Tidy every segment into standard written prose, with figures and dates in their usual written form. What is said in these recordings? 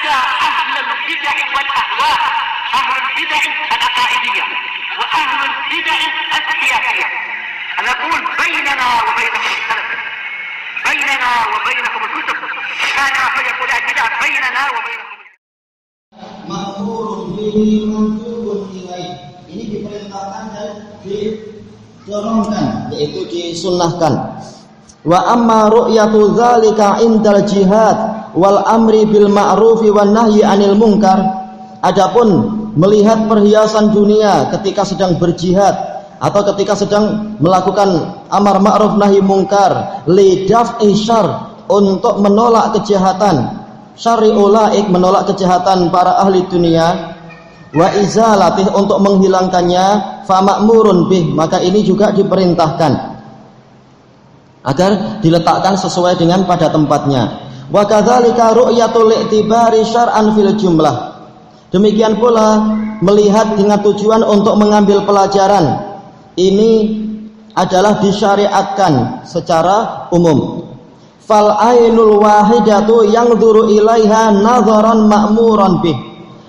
حتى أهل البدع والأهواء، أهل البدع العقائدية وأهل البدع السياسية. أنا أقول بيننا وبينكم السلف، بيننا وبينكم الكتب، كان فيقول البدع بيننا وبينكم. Ma'murun bihi mandubun ilaih. Ini diperintahkan dan didorongkan, yaitu disunnahkan. Wa amma ru'yatu dzalika indal jihad wal amri bil ma'rufi wan nahyi 'anil munkar. Adapun melihat perhiasan dunia ketika sedang berjihad atau ketika sedang melakukan amar ma'ruf nahi munkar, lidaf'i syarr, untuk menolak kejahatan, syarri ulaik, menolak kejahatan para ahli dunia, wa izalatih, untuk menghilangkannya, fa ma'murun bih, maka ini juga diperintahkan agar diletakkan sesuai dengan pada tempatnya. Wa kadzalika ru'yatul i'tibari syar'an fil jumlah. Demikian pula melihat dengan tujuan untuk mengambil pelajaran, ini adalah disyariatkan secara umum. Fal ainul wahidatu yanzuru ilaiha nazaran ma'muran bih.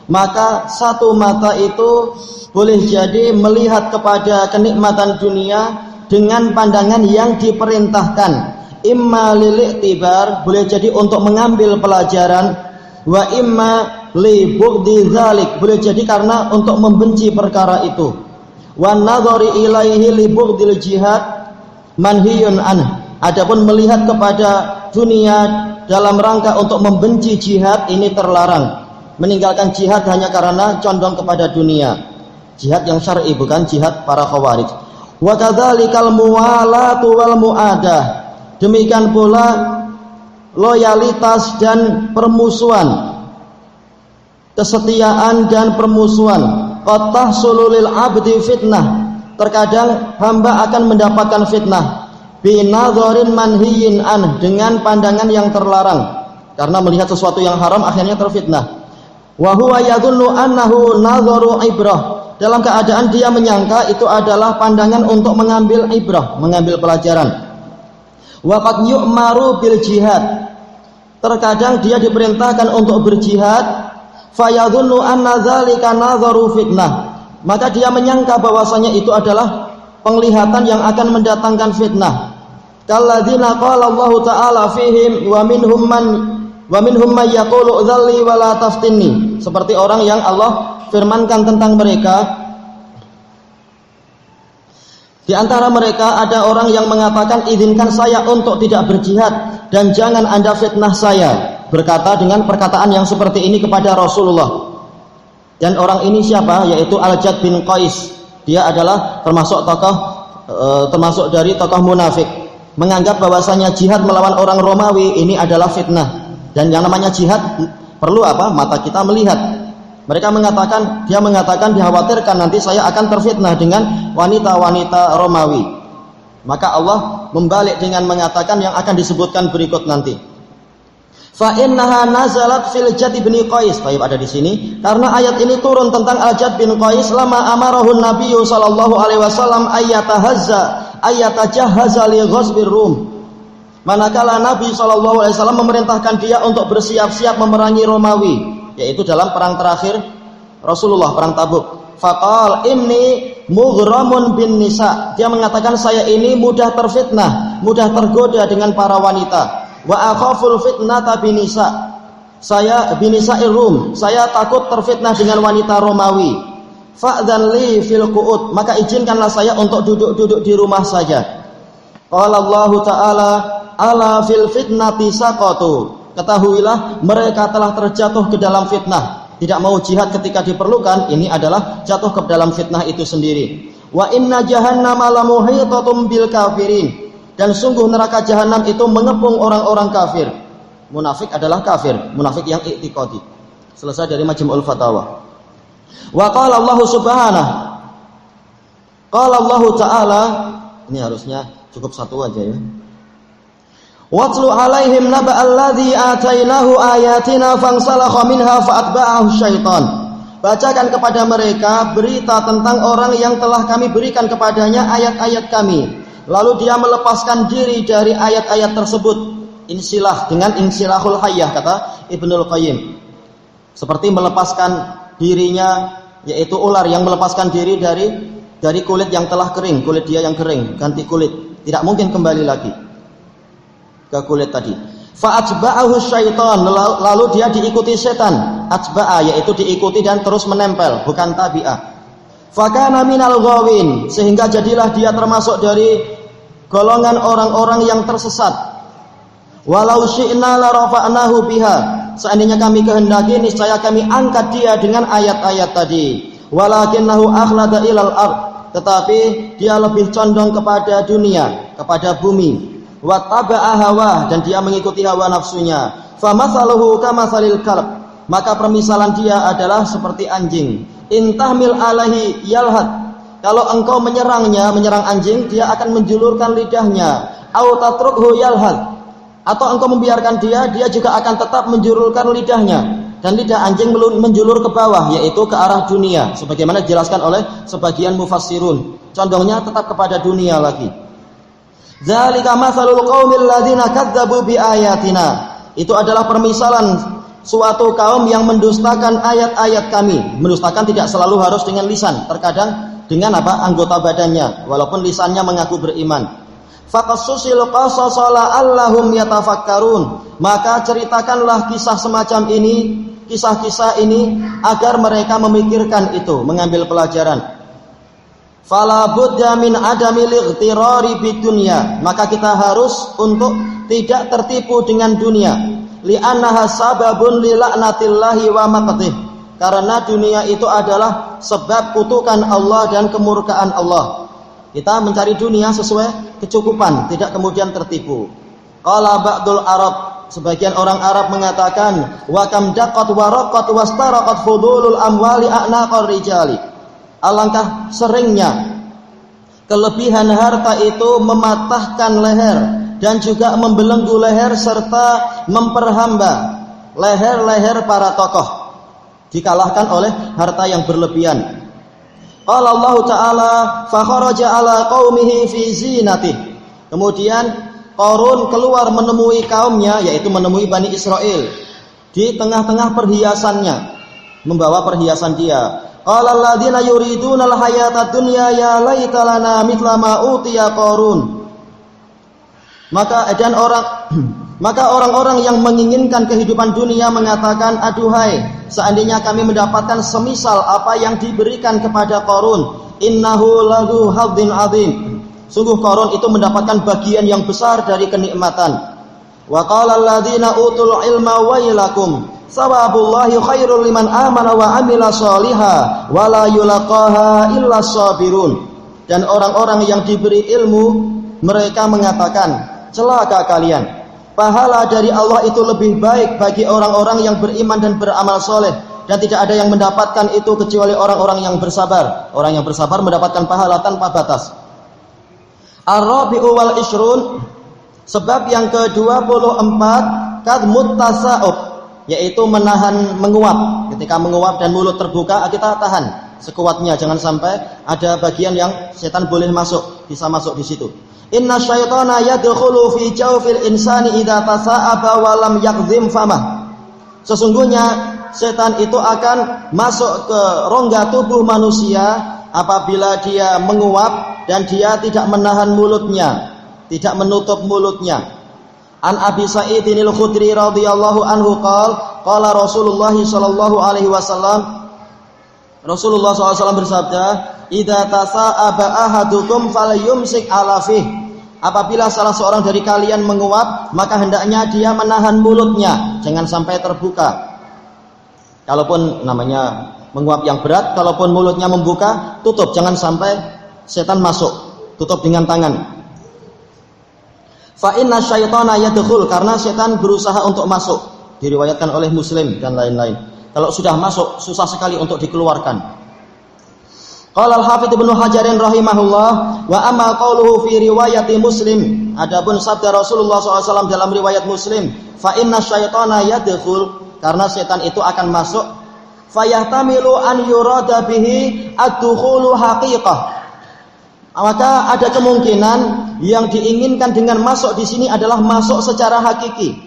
Maka satu mata itu boleh jadi melihat kepada kenikmatan dunia dengan pandangan yang diperintahkan. Imma lil i'tibar, boleh jadi untuk mengambil pelajaran, wa imma li bughdi dzalik, boleh jadi karena untuk membenci perkara itu. Wa nadhari ilaihi li bughdil jihad manhiyun an. Adapun melihat kepada dunia dalam rangka untuk membenci jihad, ini terlarang. Meninggalkan jihad hanya karena condong kepada dunia. Jihad yang syar'i, bukan jihad para khawarij. Wa kadzalikal muwalatu wal muadah. Demikian pula loyalitas dan permusuhan, kesetiaan dan permusuhan. Qad tahsulu lil 'abdi fitnah. Terkadang hamba akan mendapatkan fitnah binadharin manhiyin an, dengan pandangan yang terlarang, karena melihat sesuatu yang haram akhirnya terfitnah. Wa huwa yadhunnu annahu nadharu ibrah, dalam keadaan dia menyangka itu adalah pandangan untuk mengambil ibrah, mengambil pelajaran. Wa qad yu'maru bil jihad, terkadang dia diperintahkan untuk berjihad, fayadhunnu anna dzalika nadharu fitnah, maka dia menyangka bahwasanya itu adalah penglihatan yang akan mendatangkan fitnah. Kalladzina qala Allah Ta'ala fihim wa minhum man yaqulu dzalli wa la taftinni, seperti orang yang Allah firmankan tentang mereka, di antara mereka ada orang yang mengatakan, izinkan saya untuk tidak berjihad dan jangan Anda fitnah saya, berkata dengan perkataan yang seperti ini kepada Rasulullah. Dan orang ini siapa? Yaitu Al-Jad bin Qais. Dia adalah termasuk dari tokoh munafik, menganggap bahwasanya jihad melawan orang Romawi ini adalah fitnah. Dan yang namanya jihad perlu apa? Mata kita melihat. Mereka mengatakan, dia mengatakan dikhawatirkan nanti saya akan terfitnah dengan wanita-wanita Romawi. Maka Allah membalik dengan mengatakan yang akan disebutkan berikut nanti. Fa innaha nazalat fil Jad bin Qais. Baik, ada di sini karena ayat ini turun tentang Al-Jad bin Qais lama amarahun Nabiyyu sallallahu alaihi wasallam ayatajahhaza li ghazbir Rum. Manakala Nabi sallallahu alaihi wasallam memerintahkan dia untuk bersiap-siap memerangi Romawi, yaitu dalam perang terakhir Rasulullah, perang Tabuk. Faqal inni mughramun bin nisa. Dia mengatakan saya ini mudah terfitnah, mudah tergoda dengan para wanita. Wa akhaful fitnata binisa. Saya binisa'ir Rum, saya takut terfitnah dengan wanita Romawi. Fa'dzan li fil qu'ud, maka izinkanlah saya untuk duduk-duduk di rumah saja. Qala Allah Ta'ala ala fil fitnati saqatu. Ketahuilah mereka telah terjatuh ke dalam fitnah. Tidak mau jihad ketika diperlukan, ini adalah jatuh ke dalam fitnah itu sendiri. Wa inna jahannama lamuhitatun bil kafirin. Dan sungguh neraka jahanam itu mengepung orang-orang kafir. Munafik adalah kafir, munafik yang i'tiqadi. Selesai dari Majmu'ul Fatawa. Wa qala Allah subhanahu, qala Allah Ta'ala, ini harusnya cukup satu aja ya. Watlu alaihim naba'alladzi atainahu ayatina fansalakha minha fa'atba'ahu syaitan. Bacakan kepada mereka berita tentang orang yang telah kami berikan kepadanya ayat-ayat kami, lalu dia melepaskan diri dari ayat-ayat tersebut. Insilah dengan insilahul hayyah, kata Ibnul Qayyim. Seperti melepaskan dirinya, yaitu ular yang melepaskan diri dari kulit yang telah kering, kulit dia yang kering, ganti kulit, tidak mungkin kembali lagi ke kulit tadi. Fa'atba'ahu syaitan, lalu dia diikuti setan. Atba'a yaitu diikuti dan terus menempel, bukan tabi'ah. Fakana minal ghawin, sehingga jadilah dia termasuk dari golongan orang-orang yang tersesat. Walau syi'na la rafa'nahu biha, seandainya kami kehendaki niscaya kami angkat dia dengan ayat-ayat tadi. Walakinnahu akhlada ilal ard, tetapi dia lebih condong kepada dunia, kepada bumi. Wattaba'a hawa, dan dia mengikuti hawa nafsunya. Famathaluhu kamathalil kalb, maka permisalan dia adalah seperti anjing. Intahmil alaihi yalhad, kalau engkau menyerang anjing, dia akan menjulurkan lidahnya. Au tatrukhu yalhad, atau engkau membiarkan dia juga akan tetap menjulurkan lidahnya, dan lidah anjing menjulur ke bawah, yaitu ke arah dunia, sebagaimana dijelaskan oleh sebagian mufassirun, condongnya tetap kepada dunia lagi. Dzalika matsalul qaumil ladzina kadzdzabu biayatina, itu adalah permisalan suatu kaum yang mendustakan ayat-ayat kami. Mendustakan tidak selalu harus dengan lisan, terkadang dengan anggota badannya, walaupun lisannya mengaku beriman. Faqassusil qasasa la'allahum yatafakkarun, maka ceritakanlah kisah semacam ini, kisah-kisah ini agar mereka memikirkan itu, mengambil pelajaran. Fala budda min adamil ightirari bidunya, maka kita harus untuk tidak tertipu dengan dunia. Li'annaha sababun li la'natillahi wa maqtih, karena dunia itu adalah sebab kutukan Allah dan kemurkaan Allah. Kita mencari dunia sesuai kecukupan, tidak kemudian tertipu. Qala ba'dul Arab, sebagian orang Arab mengatakan, wa kam daqat wa raqat wastaraqat fudulul amwali a'naqar rijali. Alangkah seringnya kelebihan harta itu mematahkan leher dan juga membelenggu leher serta memperhamba leher-leher para tokoh, dikalahkan oleh harta yang berlebihan. Qala Allah Ta'ala fa kharaja ala qaumihi fi zinatih. Kemudian Qarun keluar menemui kaumnya, yaitu menemui Bani Israel, di tengah-tengah perhiasannya, membawa perhiasan dia. Qala alladziina yuriduna al-hayata dunya ya laita lana mithla ma utiya Qarun. Maka orang-orang yang menginginkan kehidupan dunia mengatakan, aduhai, seandainya kami mendapatkan semisal apa yang diberikan kepada Qarun. Innahu lahu hadzin adzim, sungguh Qarun itu mendapatkan bagian yang besar dari kenikmatan. Wa qala alladziina utul ilma wailakum sawabullahi khairul liman amana wa amila sholiha wa la yulaqaha illa sabirun. Dan orang-orang yang diberi ilmu, mereka mengatakan, celaka kalian, pahala dari Allah itu lebih baik bagi orang-orang yang beriman dan beramal soleh, dan tidak ada yang mendapatkan itu kecuali orang-orang yang bersabar. Orang yang bersabar mendapatkan pahala tanpa batas. Ar-rabi'u wal ishrun, sebab yang ke-24, kad muttasa'ub, yaitu menahan menguap. Ketika menguap dan mulut terbuka, kita tahan sekuatnya, jangan sampai ada bagian yang setan boleh masuk, bisa masuk di situ. Inna syaitana yadkhulu fi jawfil insani idza tasa'aba wa lam yakzim famah. Sesungguhnya setan itu akan masuk ke rongga tubuh manusia apabila dia menguap dan dia tidak menahan mulutnya, tidak menutup mulutnya. An Abi Sa'idin al-Khudri radhiyallahu anhu qala Rasulullah sallallahu alaihi wasallam, Rasulullah SAW bersabda, idza tasa'aba ahadukum falyumsik ala fih. Apabila salah seorang dari kalian menguap, maka hendaknya dia menahan mulutnya, jangan sampai terbuka. Kalaupun namanya menguap yang berat, kalaupun mulutnya membuka, tutup, jangan sampai setan masuk, tutup dengan tangan. Fa inna syaitana yadkhul, karena setan berusaha untuk masuk. Diriwayatkan oleh Muslim dan lain-lain. Kalau sudah masuk, susah sekali untuk dikeluarkan. Qala al-Hafidz Ibnu Hajarin rahimahullah, wa amma qauluhu fi riwayati Muslim, adapun sabda Rasulullah SAW dalam riwayat Muslim, fa inna syaitana yadkhul, karena setan itu akan masuk, fayahtamilu an yurada bihi ad-dukhulu haqiqah. Maka ada kemungkinan yang diinginkan dengan masuk di sini adalah masuk secara hakiki.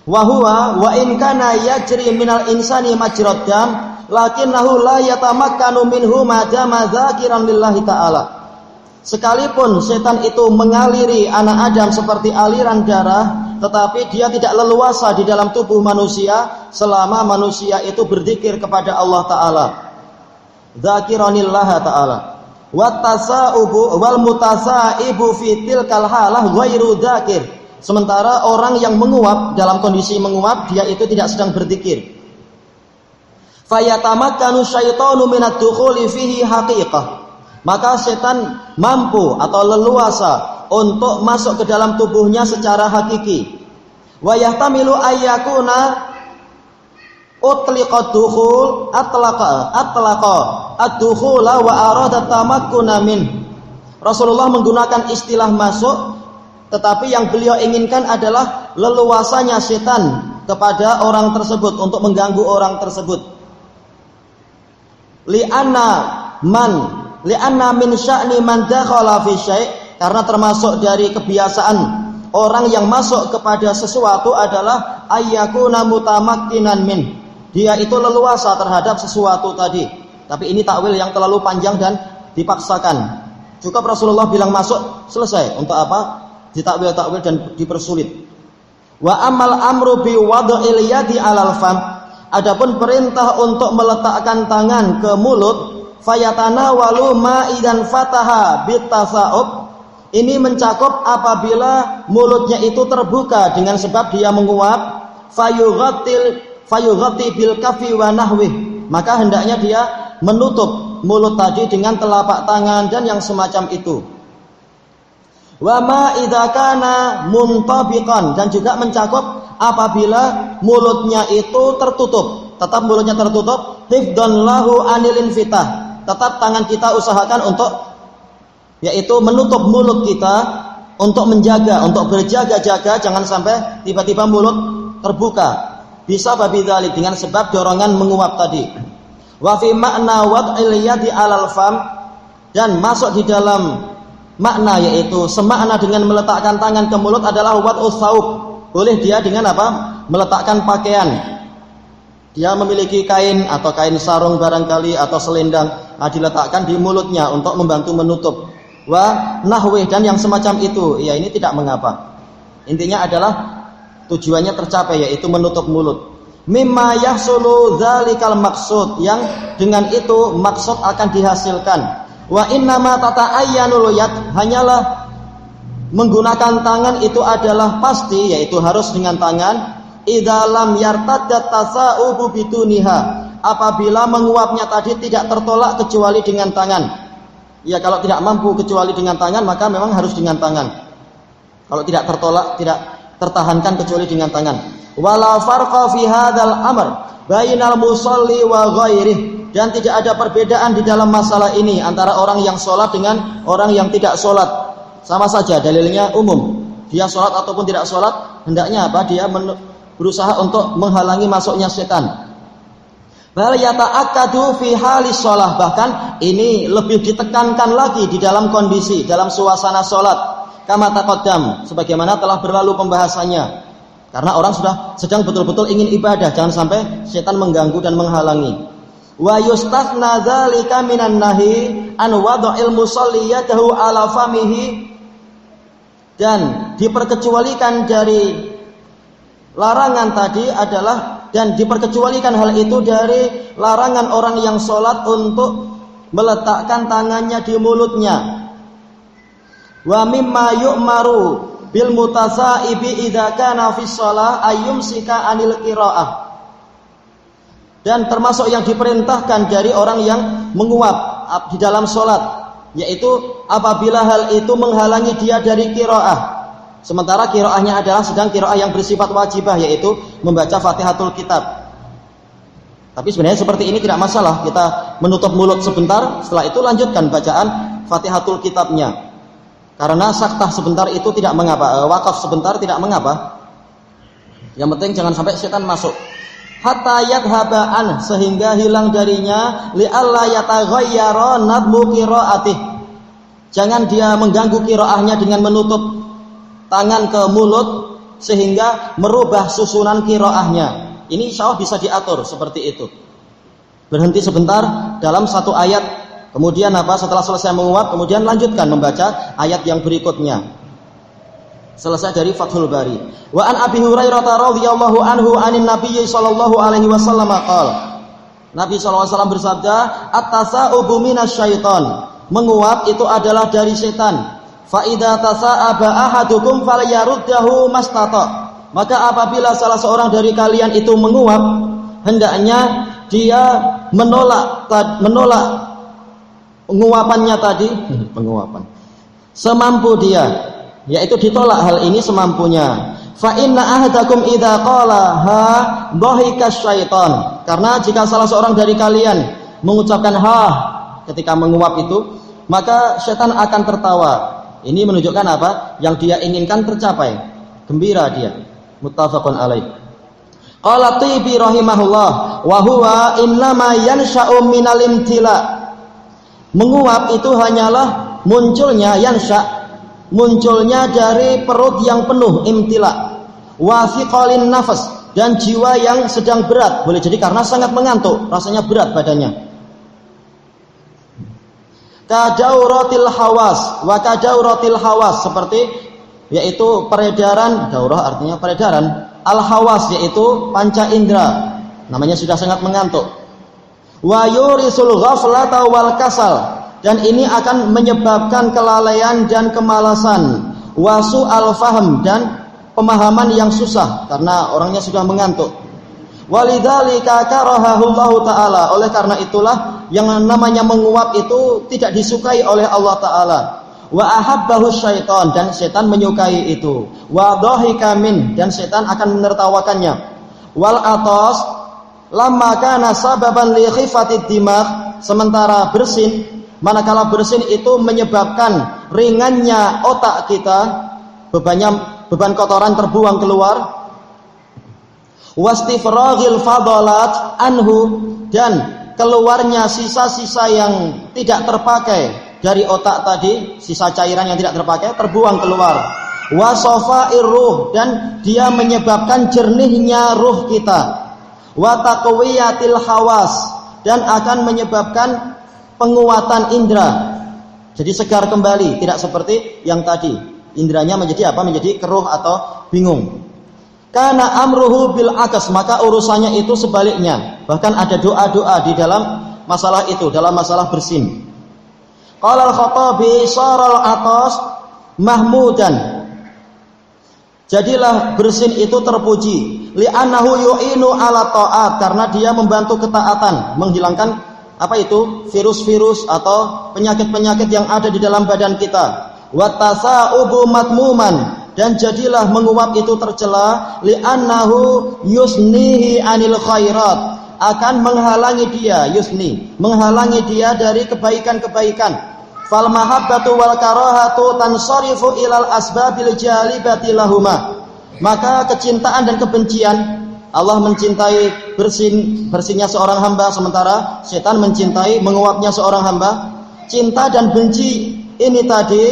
Wa huwa wa in kana yajri minal insani majrad dam lakinnahu la yatamakkanu minhu ma dama dzakiran lillahi ta'ala. Sekalipun setan itu mengaliri anak Adam seperti aliran darah, tetapi dia tidak leluasa di dalam tubuh manusia selama manusia itu berzikir kepada Allah Ta'ala. Dzakiranillaha ta'ala. Wattasa'ubu wal mutasaibu fi tilkal halah ghairu dzakir. Sementara orang yang menguap, dalam kondisi menguap, dia itu tidak sedang berzikir. Fayatamakkanu syaitanu minad dukhuli fihi haqiqah. Maka setan mampu atau leluasa untuk masuk ke dalam tubuhnya secara hakiki. Wa yahtamilu ayyakuna utliqad dukhul atlaqa ad-dukhula wa arada tamakkuna min. Rasulullah menggunakan istilah masuk, tetapi yang beliau inginkan adalah leluasanya setan kepada orang tersebut untuk mengganggu orang tersebut. Li'anna min sya'ni man dakhala fi syai', karena termasuk dari kebiasaan orang yang masuk kepada sesuatu adalah ayyakuna mutamakkinan min. Dia itu leluasa terhadap sesuatu tadi. Tapi ini takwil yang terlalu panjang dan dipaksakan. Cukup Rasulullah bilang masuk, selesai. Untuk apa? Ditakwil-takwil dan dipersulit. Wa amal amru bi wad'il yadi 'alal fam. Adapun perintah untuk meletakkan tangan ke mulut, fayatanawalu ma'idan fataha bitasa'ub. Ini mencakup apabila mulutnya itu terbuka dengan sebab dia menguap, fayughatti bil kafi wa nahwih. Maka hendaknya dia menutup mulut tadi dengan telapak tangan dan yang semacam itu. Wa ma idza kana muntabiqan, dan juga mencakup apabila mulutnya itu tertutup, tetap mulutnya tertutup, hifdzan lahu anil infitah, tetap tangan kita usahakan untuk yaitu menutup mulut kita untuk menjaga, untuk berjaga-jaga jangan sampai tiba-tiba mulut terbuka. Bisa babi dzalik, dengan sebab dorongan menguap tadi. Wa fi makna wad'il yadi 'alal fam, dan masuk di dalam makna yaitu semakna dengan meletakkan tangan ke mulut adalah wad'us saub. Boleh dia dengan apa? Meletakkan pakaian. Dia memiliki kain atau kain sarung barangkali atau selendang, diletakkan di mulutnya untuk membantu menutup. Wa nahwih, dan yang semacam itu. Ya, ini tidak mengapa. Intinya adalah tujuannya tercapai, yaitu menutup mulut. Mimma yahsulu dzalikal maqsud, yang dengan itu maksud akan dihasilkan. Wa innama tata'ayyanul yad, hanyalah menggunakan tangan itu adalah pasti, yaitu harus dengan tangan. Idza lam yartaddat tasa'ubu biduniha, apabila menguapnya tadi tidak tertolak kecuali dengan tangan. Ya, kalau tidak mampu kecuali dengan tangan, maka memang harus dengan tangan. Kalau tidak tertolak, tidak tertahankan kecuali dengan tangan. Wala farqa fi hadzal amr bainal musalli wa ghairih, dan tidak ada perbedaan di dalam masalah ini antara orang yang sholat dengan orang yang tidak sholat. Sama saja, dalilnya umum. Dia sholat ataupun tidak sholat, hendaknya apa? Dia berusaha untuk menghalangi masuknya setan. Bal yata'akkadu fi halis sholah, bahkan ini lebih ditekankan lagi di dalam kondisi, dalam suasana sholat. Kama taqaddam, sebagaimana telah berlalu pembahasannya. Karena orang sudah sedang betul-betul ingin ibadah, jangan sampai setan mengganggu dan menghalangi. Wa yustathna dzalika minan nahi an wad'il musalli yadahu ala famihi, dan diperkecualikan dari larangan tadi adalah, dan diperkecualikan hal itu dari larangan orang yang sholat untuk meletakkan tangannya di mulutnya. Wa mimma yu'maru bil mutasaibi idza kana fi shalah ayyumsika anil qiraah, dan termasuk yang diperintahkan dari orang yang menguap di dalam sholat, yaitu apabila hal itu menghalangi dia dari qiraah, sementara qiraahnya adalah sedang qiraah yang bersifat wajibah, yaitu membaca Fatihatul Kitab. Tapi sebenarnya seperti ini tidak masalah, kita menutup mulut sebentar, setelah itu lanjutkan bacaan Fatihatul Kitabnya. Karena saktah sebentar itu tidak mengapa, wakaf sebentar tidak mengapa. Yang penting jangan sampai setan masuk. Hatta yadhaba'an, sehingga hilang darinya, li'alla yataghayyara nadmu qira'atih. Jangan dia mengganggu qiraahnya dengan menutup tangan ke mulut, sehingga merubah susunan qiraahnya. Ini insya Allah bisa diatur seperti itu. Berhenti sebentar dalam satu ayat, kemudian setelah selesai menguap, kemudian lanjutkan membaca ayat yang berikutnya. Selesai dari Fathul Bari. Wa an Abi Hurairah radhiyallahu anhu anin Nabi sallallahu alaihi wasallam qala. Nabi sallallahu alaihi wasallam bersabda, "At-tasa'ubu minasyaiton." Menguap itu adalah dari setan. Fa idza tasa'aba ahadukum falyaruddahu mastata. Maka apabila salah seorang dari kalian itu menguap, hendaknya dia menolak penguapannya tadi, semampu dia, yaitu ditolak hal ini semampunya. Fa inna ahadakum idza qala ha dhahika syaitan. Karena jika salah seorang dari kalian mengucapkan ha ketika menguap itu, maka setan akan tertawa. Ini menunjukkan apa? Yang dia inginkan tercapai. Gembira dia. Muttafaqun alaih. Qala Tibi rahimahullah wa huwa innama yansha'u minal imtila. Menguap itu hanyalah munculnya munculnya dari perut yang penuh, imtila, wa thiqalin nafas, dan jiwa yang sedang berat. Boleh jadi karena sangat mengantuk, rasanya berat badannya. Kadauratil hawas, wa kadauratil hawas, seperti yaitu peredaran, daurah artinya peredaran, al hawas yaitu panca indera, namanya sudah sangat mengantuk. Wa yurisul ghaflata wal kasal, dan ini akan menyebabkan kelalaian dan kemalasan. Wasu al-faham, dan pemahaman yang susah karena orangnya sudah mengantuk. Walidzalika karahahullahu ta'ala, oleh karena itulah yang namanya menguap itu tidak disukai oleh Allah Ta'ala. Wa ahabbahu syaitan, dan setan menyukai itu. Wa dhahika min, dan setan akan menertawakannya. Wal atas lamma kana sababan li khifatid dimagh, sementara bersin, manakala bersin itu menyebabkan ringannya otak kita, beban kotoran terbuang keluar. Wastifraghil fadalat anhu, dan keluarnya sisa-sisa yang tidak terpakai dari otak tadi, sisa cairan yang tidak terpakai terbuang keluar. Wasafa'ir ruh, dan dia menyebabkan jernihnya ruh kita. Wa taqwiyatil hawas, dan akan menyebabkan penguatan indera. Jadi segar kembali, tidak seperti yang tadi. Indranya menjadi apa? Menjadi keruh atau bingung. Karena amruhu bil akas, maka urusannya itu sebaliknya. Bahkan ada doa-doa di dalam masalah itu, dalam masalah bersin. Qala al-Khattabi saral atas mahmudan. Jadilah bersin itu terpuji, li'annahu yu'inu ala ta'at, karena dia membantu ketaatan, menghilangkan apa itu? Virus-virus atau penyakit-penyakit yang ada di dalam badan kita. Wa tasa'ubu matmuman, dan jadilah menguap itu tercela, li'annahu yusnihi anil khairat, akan menghalangi dia, menghalangi dia dari kebaikan-kebaikan. Fal mahabbatu wal karahatu tansarifu ilal asbabil jalibati lahuma. Maka kecintaan dan kebencian, Allah mencintai bersinnya seorang hamba, sementara setan mencintai menguapnya seorang hamba. Cinta dan benci ini tadi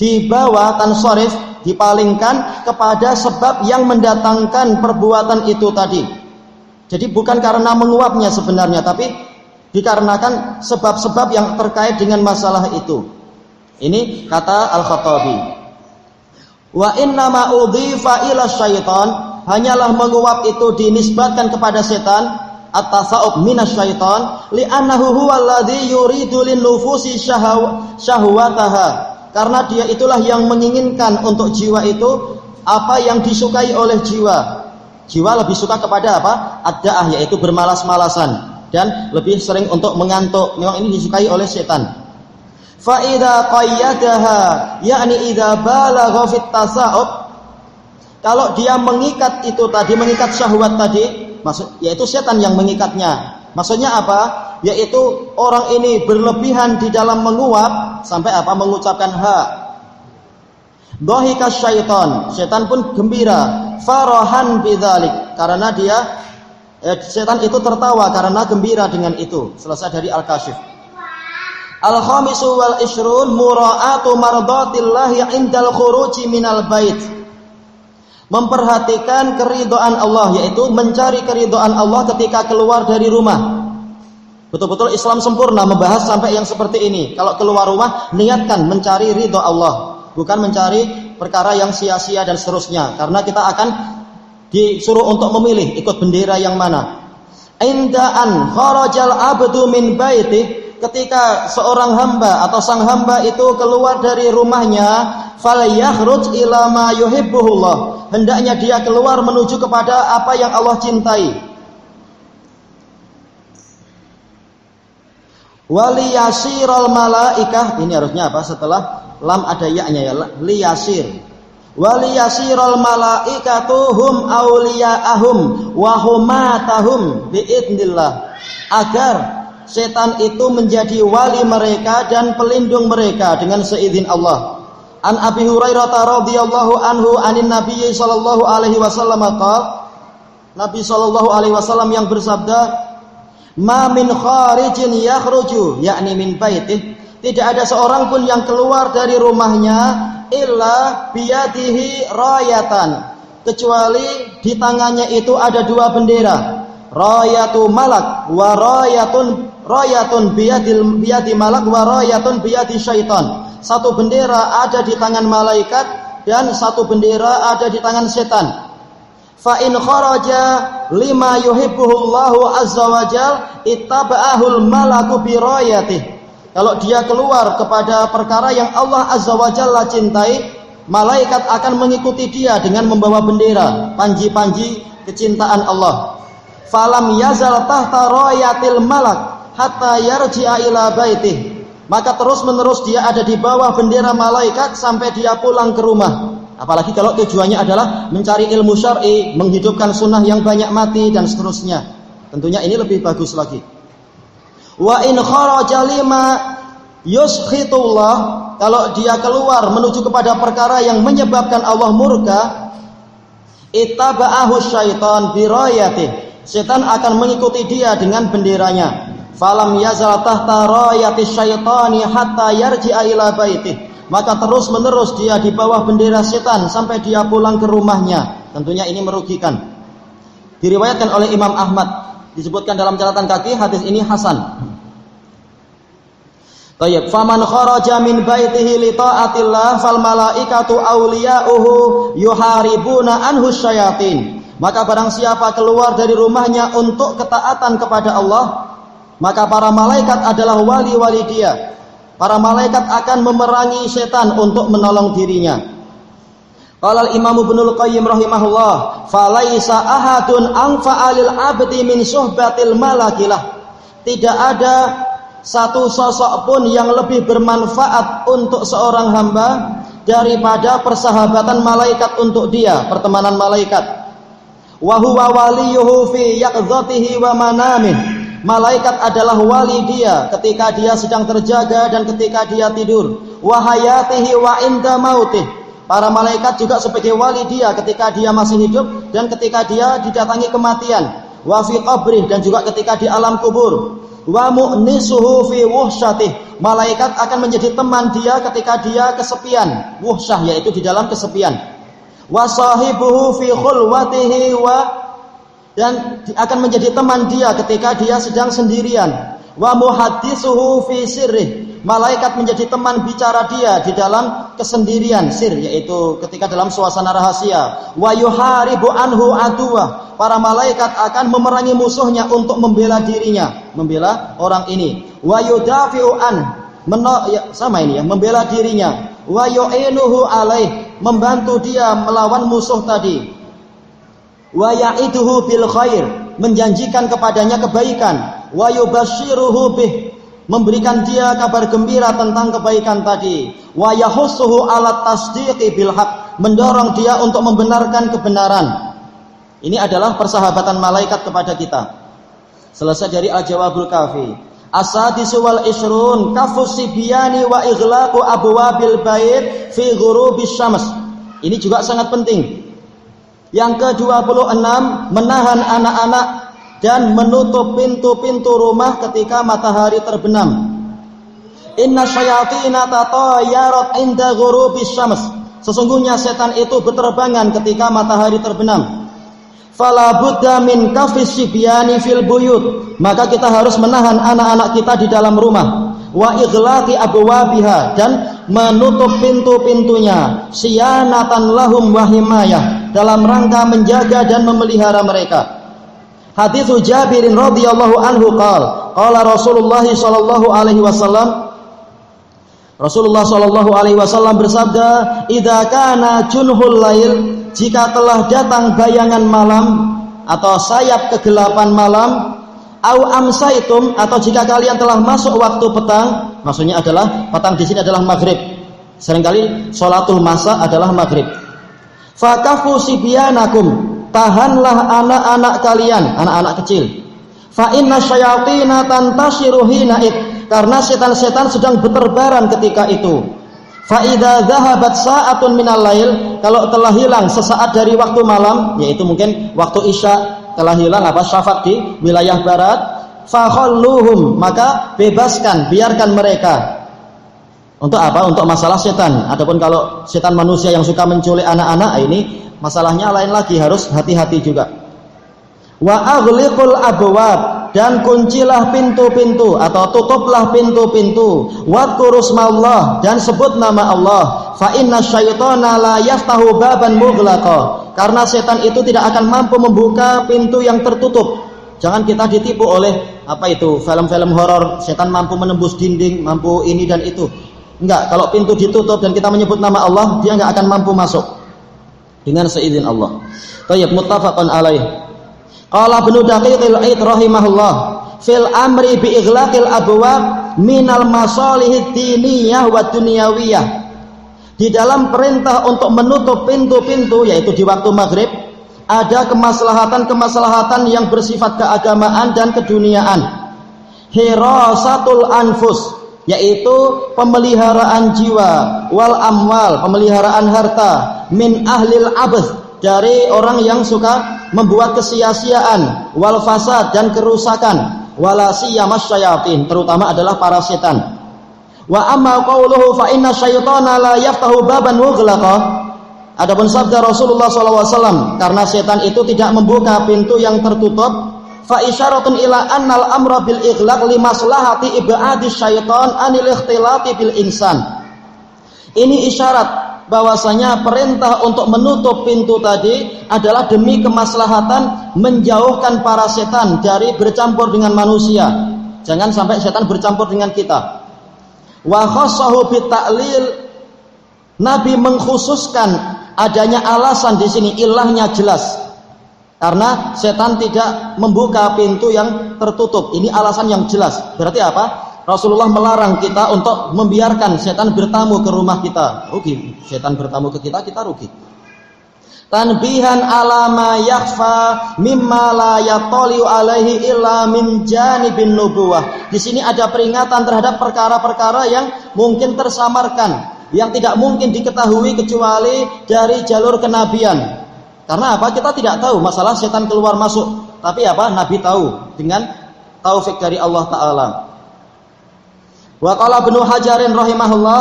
dibawa tansarif, dipalingkan kepada sebab yang mendatangkan perbuatan itu tadi. Jadi bukan karena menguapnya sebenarnya, tapi dikarenakan sebab-sebab yang terkait dengan masalah itu. Ini kata Al-Khattabi. Wa innama udhifa ila syaitan, hanyalah menguap itu dinisbatkan kepada setan, at-tasa'ub minasyaitan, li'annahu huwallazi yuridu lin-nufusi syahwataha, karena dia itulah yang menginginkan untuk jiwa itu apa yang disukai oleh jiwa. Jiwa lebih suka kepada apa? Ad-da'ah, yaitu bermalas-malasan, dan lebih sering untuk mengantuk. Memang ini disukai oleh setan. Fa idza qayyadaha, yakni idza balagha fit tasa'ub, kalau dia mengikat itu tadi, mengikat syahwat tadi, maksud yaitu setan yang mengikatnya. Maksudnya apa? Yaitu orang ini berlebihan di dalam menguap sampai apa? Mengucapkan ha. Dhahika syaitan, setan pun gembira, farahan bidzalik, karena dia setan itu tertawa karena gembira dengan itu. Selesai dari Al-Kasyif. Al-khamisu wal ishrun mura'atu mardatillahi indal khuruji minal bait. memperhatikan keridhaan Allah, yaitu mencari keridhaan Allah ketika keluar dari rumah. Betul-betul Islam sempurna membahas sampai yang seperti ini. Kalau keluar rumah, niatkan mencari ridha Allah, bukan mencari perkara yang sia-sia dan seterusnya. Karena kita akan disuruh untuk memilih ikut bendera yang mana. Indaan kharajal abdu min baitih, ketika seorang hamba atau sang hamba itu keluar dari rumahnya, falyakhruj ila ma yuhibbuhullah, hendaknya dia keluar menuju kepada apa yang Allah cintai. Waliyasiral malaikah, ini harusnya apa? Setelah lam ada ya-nya ya, liyasir. Waliyasiral malaikatu hum awliyaahum wa humatahum biidznillah, agar setan itu menjadi wali mereka dan pelindung mereka dengan seizin Allah. An Abi Hurairah radhiyallahu anhu anin Nabi sallallahu alaihi wasallam qala, Nabi sallallahu alaihi wasallam yang bersabda, ma min kharijin yakhruju, yakni min baitih, tidak ada seorang pun yang keluar dari rumahnya illa biyadihi rayatan, kecuali di tangannya itu ada dua bendera, rayatu malak wa rayatun biyadi malak wa rayatun biyadi syaitan. Satu bendera ada di tangan malaikat dan satu bendera ada di tangan setan. Fa in kharaja lima yuhibbuhullahu azza wajal ittaba'ahul malaku bi rayatih. Kalau dia keluar kepada perkara yang Allah azza wajalla cintai, malaikat akan mengikuti dia dengan membawa bendera, panji-panji kecintaan Allah. Falam yazal tahta rayatil malak hatta yarji'a ila baitih, maka terus-menerus dia ada di bawah bendera malaikat sampai dia pulang ke rumah. Apalagi kalau tujuannya adalah mencari ilmu syar'i, menghidupkan sunnah yang banyak mati dan seterusnya. Tentunya ini lebih bagus lagi. Wa in kharaja lima yuskhitullah, kalau dia keluar menuju kepada perkara yang menyebabkan Allah murka, ittaba'ahu syaitan bi rayatih, setan akan mengikuti dia dengan benderanya. Falam yazal tahta rayati syaitani hatta yarji'a ila baitih, maka terus-menerus dia di bawah bendera setan sampai dia pulang ke rumahnya. Tentunya ini merugikan. Diriwayatkan oleh Imam Ahmad, disebutkan dalam catatan kaki hadis ini hasan. Tayyib, faman kharaja min baitihi li ta'atillah fal malaikatu awliya'uhu yuharibuna anhu syayatin. Maka barang siapa keluar dari rumahnya untuk ketaatan kepada Allah, maka para malaikat adalah wali-wali dia. Para malaikat akan memerangi setan untuk menolong dirinya. Qala al-Imam Ibnul Qayyim rahimahullah, falaisa ahadun anfa'alil abdi min suhbatil malakilah. Tidak ada satu sosok pun yang lebih bermanfaat untuk seorang hamba daripada persahabatan malaikat untuk dia, pertemanan malaikat. Wa huwa waliyuhu fi yaqdzatihi wa manamih. Malaikat adalah wali dia ketika dia sedang terjaga dan ketika dia tidur. Wa hayatihi wa inda mautih. Para malaikat juga sebagai wali dia ketika dia masih hidup dan ketika dia didatangi kematian. Wa fi qabrih, dan juga ketika di alam kubur. Wa mu'nisuhu fi wuhsyatih. Malaikat akan menjadi teman dia ketika dia kesepian. Wuhsyah yaitu di dalam kesepian. Wa sahibuhu fi khulwatihi dan akan menjadi teman dia ketika dia sedang sendirian. Wa muhadditsuhu fi sirrih. Malaikat menjadi teman bicara dia di dalam kesendirian, sir yaitu ketika dalam suasana rahasia. Wa yuharibu anhu aduwah. Para malaikat akan memerangi musuhnya untuk membela dirinya, membela orang ini. Wa yudafi'u an, membela dirinya. Wa yu'inuhu alaih, membantu dia melawan musuh tadi. Wa ya'iduhu bil khair, menjanjikan kepadanya kebaikan. Wa yubashshiruhu bih, memberikan dia kabar gembira tentang kebaikan tadi. Wa yahussuhu ala tasdiqi bil haq, mendorong dia untuk membenarkan kebenaran. Ini adalah persahabatan malaikat kepada kita. Selesai dari Al-Jawabul Kafi. As-sadisu wal ishrun kafus sibyani wa ighlaqu abwabil bait fi ghurubis syams. Ini juga sangat penting. Yang ke-26, menahan anak-anak dan menutup pintu-pintu rumah ketika matahari terbenam. Inna syayatina tatayyarat inda ghurubis syams. Sesungguhnya setan itu berterbangan ketika matahari terbenam. Fala budda min kafis sibyani fil buyut. Maka kita harus menahan anak-anak kita di dalam rumah. Wa ighlaqi abwabiha, dan menutup pintu-pintunya. Siyanatan lahum wa himayah, dalam rangka menjaga dan memelihara mereka. Hadits Jabirin radhiyallahu anhu qala Rasulullah sallallahu alaihi wasallam, Rasulullah sallallahu alaihi wasallam bersabda, "Idza kana junhul lail," jika telah datang bayangan malam atau sayap kegelapan malam, au amsaitum, atau jika kalian telah masuk waktu petang, maksudnya adalah petang di sini adalah maghrib. Seringkali sholatul masa adalah maghrib. Fakafu sibyanakum, tahanlah anak-anak kalian, anak-anak kecil. Fa inna syayatina tantashiru hinaid, karena setan-setan sedang berterbaran ketika itu. Fa idza dhahabat sa'atun minal lail, kalau telah hilang sesaat dari waktu malam, yaitu mungkin waktu isya, telah hilang syafaq di wilayah barat, fa khalluhum, maka bebaskan, biarkan mereka. Untuk apa? Untuk masalah setan. Adapun kalau setan manusia yang suka menculik anak-anak, ini masalahnya lain lagi, harus hati-hati juga. Wa aghliqul abwab, dan kuncilah pintu-pintu atau tutuplah pintu-pintu. Wadhkurusmallah, dan sebut nama Allah. Fa inna syaitana la yaftahu baban mughlaqa, karena setan itu tidak akan mampu membuka pintu yang tertutup. Jangan kita ditipu oleh film-film horor, setan mampu menembus dinding, mampu ini dan itu. Enggak, kalau pintu ditutup dan kita menyebut nama Allah, dia enggak akan mampu masuk dengan seizin Allah. Tayyib, muttafaqun alaih. Qala Ibnu Daqiqil Aid rahimahullah, fil amri bi ighlaqil abwab minal masalihid diniyah wa dunyawiyah. Di dalam perintah untuk menutup pintu-pintu, yaitu di waktu maghrib, ada kemaslahatan-kemaslahatan yang bersifat keagamaan dan keduniaan. Hirasatul anfus, yaitu pemeliharaan jiwa, wal amwal, pemeliharaan harta, min ahlil abth, dari orang yang suka membuat kesia-siaan, wal fasad, dan kerusakan, wala siyamas syayatin, terutama adalah para setan. Wa amma qauluhu fa inna syaitana la yaftahu baban mughlaqa, adapun sabda Rasulullah SAW, karena setan itu tidak membuka pintu yang tertutup, fa isyaratun ila annal amra bil ighlaq li maslahati ibadi syaitan anil ikhtilati bil insan. Ini isyarat bahwasanya perintah untuk menutup pintu tadi adalah demi kemaslahatan menjauhkan para setan dari bercampur dengan manusia. Jangan sampai setan bercampur dengan kita. Wa khassahu bit ta'lil, Nabi mengkhususkan adanya alasan di sini, ilahnya jelas. Karena setan tidak membuka pintu yang tertutup. Ini alasan yang jelas. Berarti apa? Rasulullah melarang kita untuk membiarkan setan bertamu ke rumah kita. Rugi. Setan bertamu ke kita, kita rugi. Tanbihan ala ma yakhfa mimma la yataliu alaihi illa min janibin nubuwah. Di sini ada peringatan terhadap perkara-perkara yang mungkin tersamarkan, yang tidak mungkin diketahui kecuali dari jalur kenabian. Karena apa? Kita tidak tahu masalah setan keluar masuk, tapi apa? Nabi tahu dengan taufik dari Allah Ta'ala. Wa qala Ibnu Hajarin rahimahullah,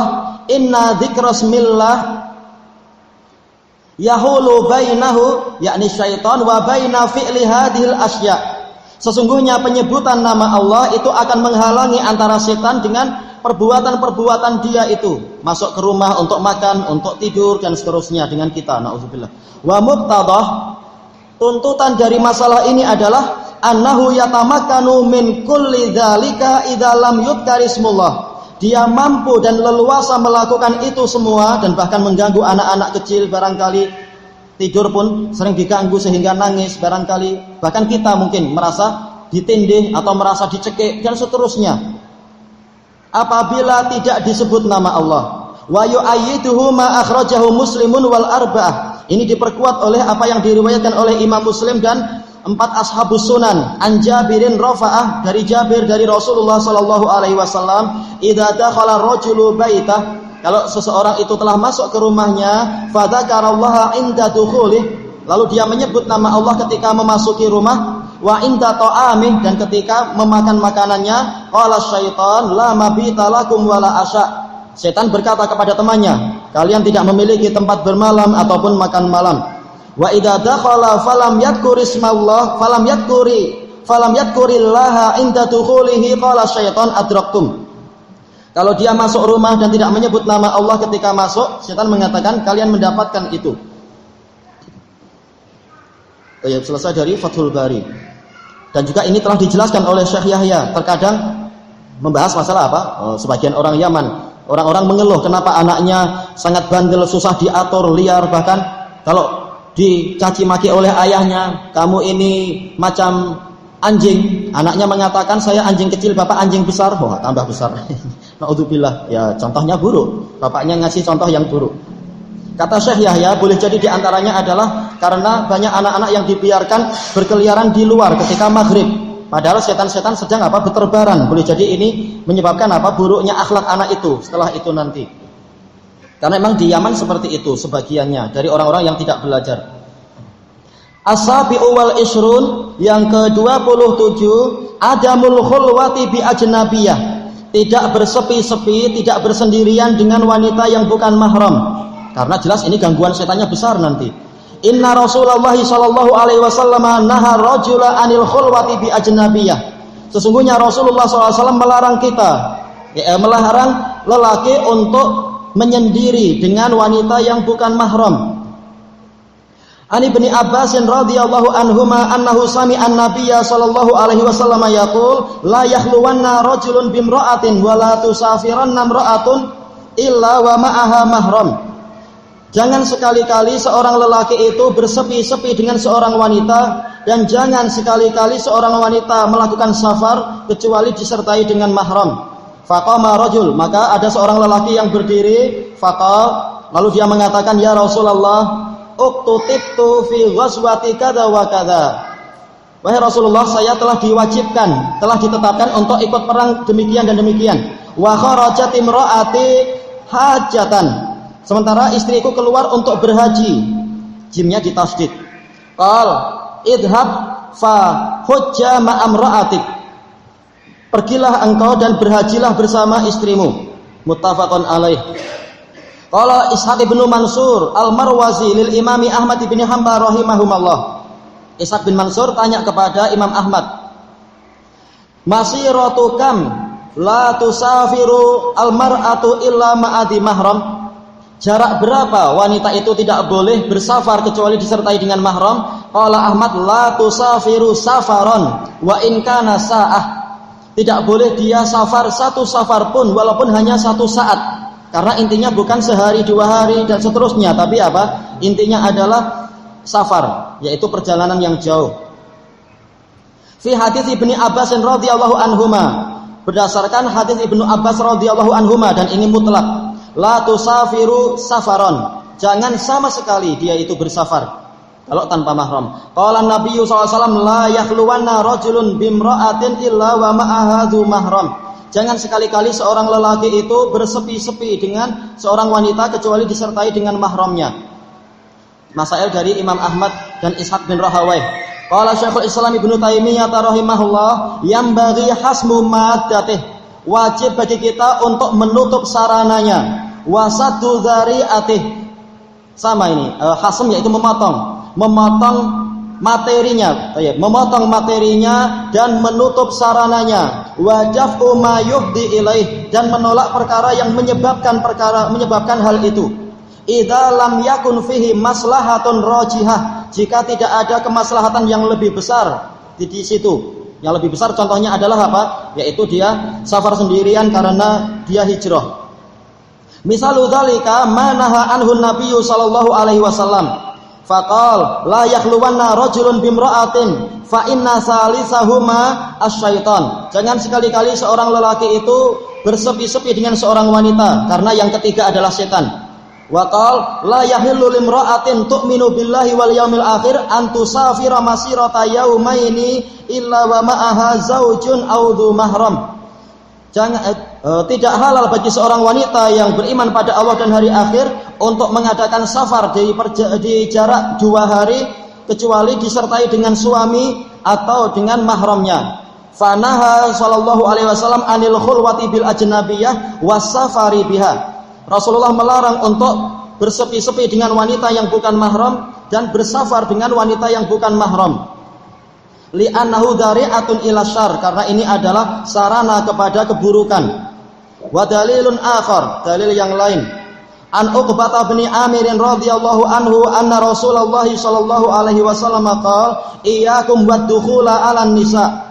inna dzikrasmillah yahulu bainahu, yakni syaitan, wa baina fi'li hadhil asya. Sesungguhnya penyebutan nama Allah itu akan menghalangi antara setan dengan perbuatan-perbuatan dia itu, masuk ke rumah untuk makan, untuk tidur dan seterusnya dengan kita. Nauzubillah. Wa muqtadah, tuntutan dari masalah ini adalah annahu yatamakkanu min kulli dzalika idza lam yudkarismullah. Dia mampu dan leluasa melakukan itu semua, dan bahkan mengganggu anak-anak kecil, barangkali tidur pun sering diganggu sehingga nangis barangkali, bahkan kita mungkin merasa ditindih atau merasa dicekik dan seterusnya apabila tidak disebut nama Allah. Wa yu'ayyiduhu ma akhrajahu Muslimun wal arba'ah. Ini diperkuat oleh apa yang diriwayatkan oleh Imam Muslim dan 4 ashabus sunan. An Jabirin rafa'ah, dari Jabir dari Rasulullah sallallahu alaihi wasallam, idza dakhala rajulu baitah, kalau seseorang itu telah masuk ke rumahnya, fa dzakarallaha inda dukhulih, lalu dia menyebut nama Allah ketika memasuki rumah, wa inda ta'amih, dan ketika memakan makanannya, qala syaitan la mabita lakum wala asya. Setan berkata kepada temannya, kalian tidak memiliki tempat bermalam ataupun makan malam. Wa idza dakhala falam yadhkurillaha inda dukhulihi qala syaitan adraktum. Kalau dia masuk rumah dan tidak menyebut nama Allah ketika masuk, setan mengatakan kalian mendapatkan itu. Selesai dari Fathul Bari. Dan juga ini telah dijelaskan oleh Syekh Yahya. Terkadang membahas masalah apa? Sebagian orang Yaman, orang-orang mengeluh kenapa anaknya sangat bandel, susah diatur, liar, bahkan kalau dicaci maki oleh ayahnya, kamu ini macam anjing. Anaknya mengatakan saya anjing kecil, bapak anjing besar. Wah, tambah besar. Naudzubillah. Ya, contohnya buruk. Bapaknya ngasih contoh yang buruk. Kata Syekh Yahya, boleh jadi diantaranya adalah karena banyak anak-anak yang dibiarkan berkeliaran di luar ketika maghrib. Padahal setan-setan sedang berterbaran. Boleh jadi ini menyebabkan buruknya akhlak anak itu setelah itu nanti. Karena memang di Yaman seperti itu sebagiannya dari orang-orang yang tidak belajar. As-sabi'u wal ishrun, yang ke-27, adamul khulwati bi ajnabiyah. Tidak bersepi-sepi, tidak bersendirian dengan wanita yang bukan mahram. Karena jelas ini gangguan setannya besar nanti. Inna Rasulullah sallallahu alaihi wasallam naha rajula anil khulwati bi ajnabiyah. Sesungguhnya Rasulullah SAW melarang kita, melarang lelaki untuk menyendiri dengan wanita yang bukan mahram. Ani bin Abbas radhiyallahu anhuma annahu sami'a an-nabiyya sallallahu alaihi wasallam yaqul la yakhluwanna rajulun bimra'atin wa la tusafiranna imra'atun illa wa ma'aha mahram. Jangan sekali-kali seorang lelaki itu bersepi-sepi dengan seorang wanita, dan jangan sekali-kali seorang wanita melakukan safar kecuali disertai dengan mahram. Faqama rajul, maka ada seorang lelaki yang berdiri, lalu dia mengatakan, ya Rasulullah, uktutibtu fi ghazwati kadza wa kadza. Wahai Rasulullah, saya telah diwajibkan, telah ditetapkan untuk ikut perang demikian dan demikian. Wa kharajat imraati hajatan. Sementara istriku keluar untuk berhaji. Jimnya ditasdid. Qal idhab fa hujja ma'amra'atik. Pergilah engkau dan berhajilah bersama istrimu. Muttafaqun alaih. Qala Ishaq bin Mansur Al-Marwazi lil Imami Ahmad bin Hanbal rahimahumallah. Ishaq bin Mansur tanya kepada Imam Ahmad, masiratu kam la tusafiru al-mar'atu illa ma'adi mahram. Jarak berapa wanita itu tidak boleh bersafar kecuali disertai dengan mahram? Qala Ahmad, la tusafiru safaron wa in kana sa'ah. Tidak boleh dia safar satu safar pun walaupun hanya satu saat. Karena intinya bukan sehari, 2 hari dan seterusnya, tapi intinya adalah safar, yaitu perjalanan yang jauh. Fi hadits Ibnu Abbas radhiyallahu anhuma, berdasarkan hadits Ibnu Abbas radhiyallahu anhuma, dan ini mutlak. La tusafiru safaron, jangan sama sekali dia itu bersafar kalau tanpa mahram. Qala Nabi sallallahu alaihi wasallam, la yakhluwanna rajulun bimra'atin illa wa ma'aha dzu mahram. Jangan sekali-kali seorang lelaki itu bersepi-sepi dengan seorang wanita kecuali disertai dengan mahramnya. Masail dari Imam Ahmad dan Ishaq bin Rahawayh. Qala Syekhul Islam Ibnu Taimiyah rahimahullah, yambaghi hasmu maddatih. Wajib bagi kita untuk menutup sarananya. Wasadu dzari'atih. Sama ini, hasm yaitu memotong materinya, memotong materinya dan menutup sarananya. Wa daf'u ma yufdi ilaih, dan menolak perkara yang menyebabkan hal itu. Idza lam yakun fihi maslahatun rajihah, jika tidak ada kemaslahatan yang lebih besar di situ. Yang lebih besar contohnya adalah yaitu dia safar sendirian karena dia hijrah. Misalu dzalika ma naha anhu Nabi sallallahu alaihi wasallam. Faqal la yakhluwanna rajulun bimra'atin fa inna salisahuma asyaitan. Jangan sekali-kali seorang lelaki itu bersepi-sepi dengan seorang wanita karena yang ketiga adalah setan. Wa qal la yahillu limra'atin tu'minu billahi wal yaumil akhir an tusafira masirata yaumaini illa wa ma'aha zaujun aw dzu mahram. Tidak halal bagi seorang wanita yang beriman pada Allah dan hari akhir untuk mengadakan safar di jarak 2 hari kecuali disertai dengan suami atau dengan mahramnya. Fanaha sallallahu alaihi wasallam anil khulwati bil ajnabiyah wasafari biha. Rasulullah melarang untuk bersepi-sepi dengan wanita yang bukan mahram dan bersafar dengan wanita yang bukan mahram. Li'annahu dari'atun ila syarr, karena ini adalah sarana kepada keburukan. Wa dalilun akhar, dalil yang lain. An Uqbah bin Amir radhiyallahu anhu anna Rasulullah sallallahu alaihi wasallam qala iyyakum wad-dukhula 'alan nisa.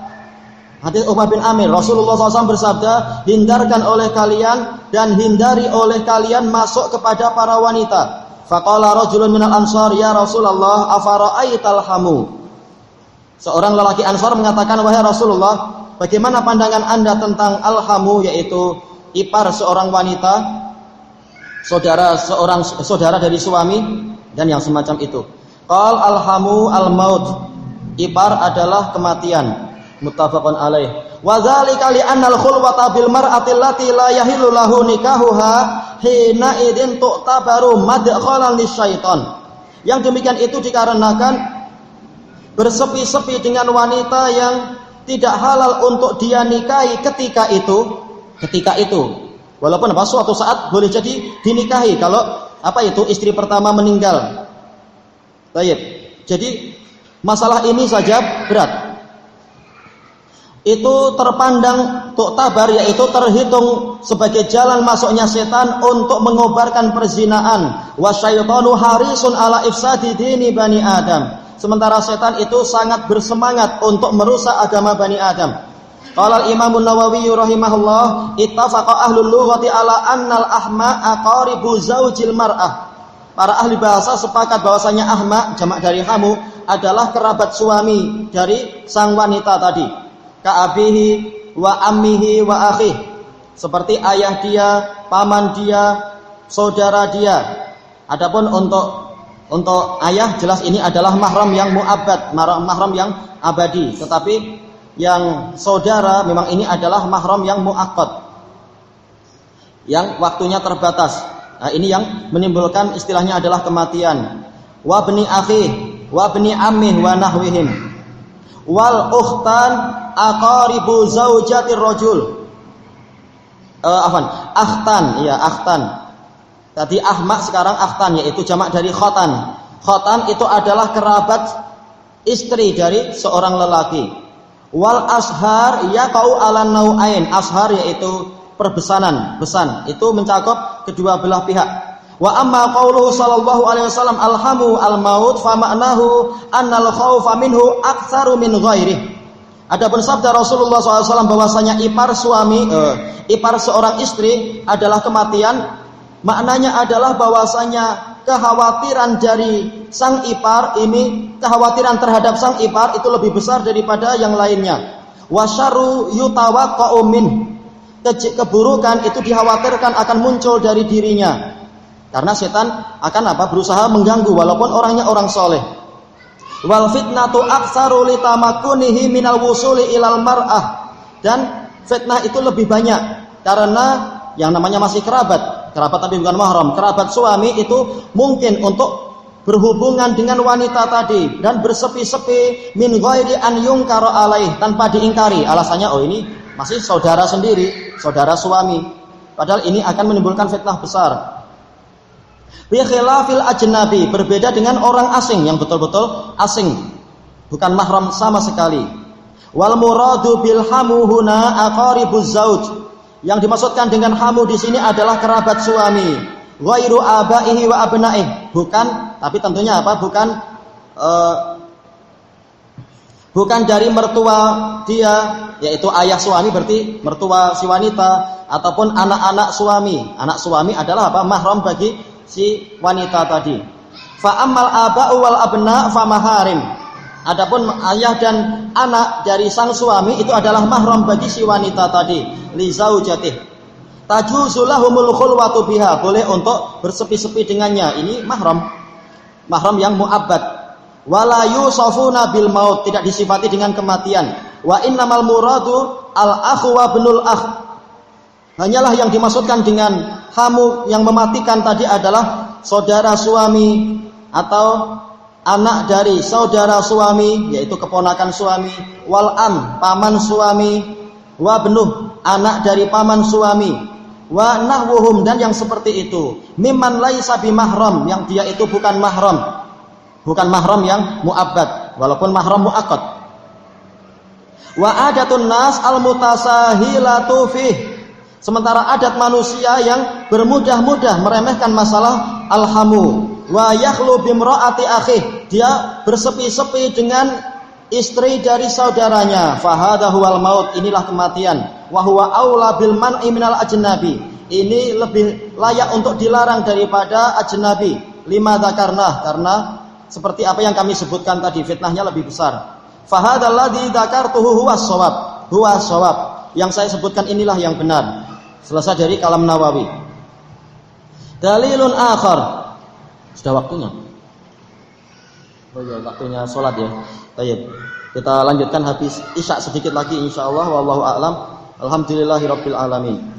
Hadis Uqbah bin Amir, Rasulullah SAW bersabda, hindarkan oleh kalian dan hindari oleh kalian masuk kepada para wanita. Faqala rajulun minal ansar, ya Rasulullah, afara'aital hamu. Seorang lelaki Ansar mengatakan, wahai Rasulullah, bagaimana pandangan Anda tentang al-hamu, yaitu ipar seorang wanita, saudara dari suami dan yang semacam itu. Qal al-hamu al-maut, ipar adalah kematian. Muttafaqun alaih. Wa dzalika li anna al-khulwata bil mar'ati allati la yahillu lahu nikahuha hina idin tu'tabaru madkhalan lisyaitan. Yang demikian itu dikarenakan bersepi-sepi dengan wanita yang tidak halal untuk dia nikahi ketika itu. Walaupun suatu saat boleh jadi dinikahi kalau istri pertama meninggal. Baik. Jadi masalah ini saja berat. Itu terpandang tu'tabar, yaitu terhitung sebagai jalan masuknya setan untuk mengobarkan perzinaan. Wasyaitanu harisun ala ifsadi dini bani Adam. Sementara setan itu sangat bersemangat untuk merusak agama Bani Adam. Qala al-Imam an-Nawawi rahimahullah, ittafaqa ahlul lughati ala annal ahma aqaribu zaujil mar'ah. Para ahli bahasa sepakat bahwasanya ahma, jamak dari hamu, adalah kerabat suami dari sang wanita tadi. Ka'abihi wa ammihi wa akhih, seperti ayah dia, paman dia, saudara dia. Adapun untuk ayah jelas ini adalah mahram yang muabbad, mahram yang abadi. Tetapi yang saudara memang ini adalah mahram yang muaqqad, yang waktunya terbatas. Nah, ini yang menimbulkan istilahnya adalah kematian. Wa bni akhih wa bni ammih wa nahwihim. Wal ukhtan aqaribu zaujatir rajul. Akhtan. Tadi ahmak, sekarang akhtan, yaitu jamak dari khotan. Khotan itu adalah kerabat istri dari seorang lelaki. Wal ashar yaqau ala nau'ain. Ashar yaitu perbesanan, besan. Itu mencakup kedua belah pihak. Wa amma qauluhu sallallahu alaihi wasallam alhamu al-maut fa ma'nahu annal khaufa minhu aktsaru min ghairihi. Adapun sabda Rasulullah SAW bahwasanya ipar seorang istri adalah kematian, maknanya adalah bahwasanya kekhawatiran dari sang ipar ini, kekhawatiran terhadap sang ipar itu lebih besar daripada yang lainnya. Wasyaru yutawaqqa'u min, keburukan itu dikhawatirkan akan muncul dari dirinya. Karena setan akan berusaha mengganggu walaupun orangnya orang soleh. Wal fitnatu aktsaru litamakunihi minal wusuli ilal mar'ah, dan fitnah itu lebih banyak karena yang namanya masih kerabat tapi bukan mahram, kerabat suami itu mungkin untuk berhubungan dengan wanita tadi dan bersepi-sepi min ghairi an yunkara alaih, tanpa diingkari. Alasannya ini masih saudara sendiri, saudara suami, padahal ini akan menimbulkan fitnah besar. Bi khilafil ajnabi, berbeda dengan orang asing yang betul-betul asing, bukan mahram sama sekali. Wal muradu bil hamu huna aqaribuz zauj, yang dimaksudkan dengan hamu di sini adalah kerabat suami. Ghairu abaihi wa abnaih, bukan, tapi tentunya bukan dari mertua dia, yaitu ayah suami, berarti mertua si wanita, ataupun anak-anak suami. Anak suami adalah mahram bagi si wanita tadi. Fa ammal aba'u wal abna fa maharim. Adapun ayah dan anak dari sang suami itu adalah mahram bagi si wanita tadi, li zaujatih. Tajuzu lahumul khulwatu biha, boleh untuk bersepi-sepi dengannya. Ini mahram yang muabbad. Wala yusafuna bil maut, tidak disifati dengan kematian. Wa innamal muradu al akhu wa ibnul akh, hanyalah yang dimaksudkan dengan hamu yang mematikan tadi adalah saudara suami atau anak dari saudara suami, yaitu keponakan suami, wal am, paman suami, wa benuh, anak dari paman suami, wa nahwuhum, dan yang seperti itu, mimman laisa bimahram, yang dia itu bukan mahram yang muabbad, walaupun mahram muakkad. Wa adatun nas al mutasahilatu fih, sementara adat manusia yang bermudah-mudah meremehkan masalah alhamu. Wa yakhlu bimra'ati akhih, dia bersepi-sepi dengan istri dari saudaranya. Fahadha huwal maut, inilah kematian. Wa huwa aula bil man'i minal ajnabi, ini lebih layak untuk dilarang daripada ajnabi. Lima dzakarnah, karena seperti apa yang kami sebutkan tadi, fitnahnya lebih besar. Fahadha alladzi dzakartuhu huwas shawab, yang saya sebutkan inilah yang benar. Selesai dari kalam Nawawi. Dalilun akhar, sudah waktunya. Oh iya, waktunya sholat ya. Baik, kita lanjutkan habis isya sedikit lagi insyaallah. Wallahu a'lam. Alhamdulillahirabbil alamin.